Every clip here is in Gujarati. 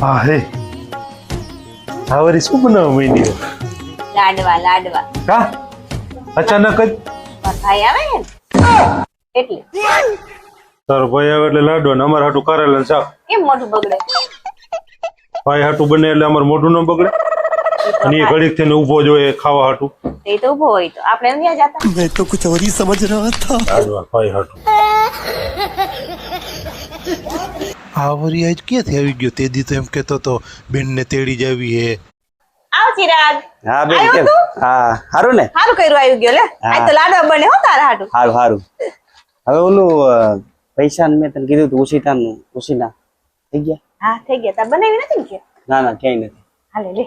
હા હે આવરી શું બનાવ મહિની લાડવા લાડવા કા અચાનક જ મારા ભાઈ આવે ને એટલે તારો ભાઈ આવે એટલે લાડવા ને અમારે હાટું કારેલા શાક કેમ મોઢું બગડે ભાઈ હાટું બને એટલે અમારે મોઢું ન બગડે અને એ ઘડીક થઈને ઊભો જોઈએ ખાવા હાટું એ તો ઉભો હોય તો આપણે એમ ત્યાં જતા मैं तो कुछ और ही समझ रहा था લાડવા ભાઈ હાટું આવરી આજ ક્યાંથી આવી ગયો તે દી તો એમ કેતો તો બેન ને તેડી જાવી હે આવ ચિરાગ હા બેન આવ્યો કેમ તું? હા સારું ને સારું કર્યું આવી ગયો લે હા. આ તો લાડવા બને હો તારા હાટું સારું સારું હવે ઓલું પૈસા મેં તને કીધું તું ઉસીના થઈ ગયા હા થઈ ગયા તા બનાવી નથી ને કે ના ના ક્યાંય નથી હાલે લે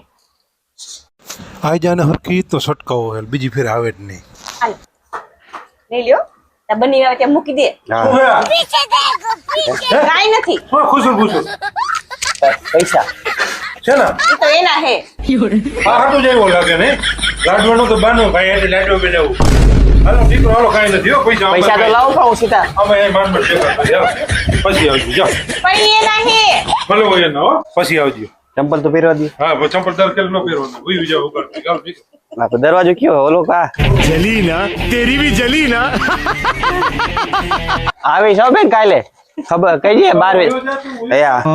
આ જાને હરકી તો સટકાવો હેલ બીજી ફેર આવે જ નહીં હાલે લઈ લ્યો તા બની આવે ત્યાં મૂકી દે હા કાઈ નથી ખુશું ખુશું પૈસા છે ને એ તો એના હે આ હાટું જ આવ્યો લાગે ને લાડવાનું તો બાનો ભાઈ એટલે લાડવા બનાવું હાલો દીકરો હાલો કાંઈ નથી હો પૈસા પૈસા તો લાવો પણ ઉસીતા અમે એ માંડ દેખાતો પછી આવજો જાઓ પણ એના હે ભલે હોય એના હો પછી આવજો ચંપલ તો પહેરવા દે હા ચંપલ તાર કેલ ન પહેરવાનું ઉઈ જાવ ઉપર ચાલ ઠીક હા તો દરવાજો કયો ઓલો કા જલી ના તેરી ભી જલી ના આવે છો બેન કાલે ખબર કઈ દે 12 વાગે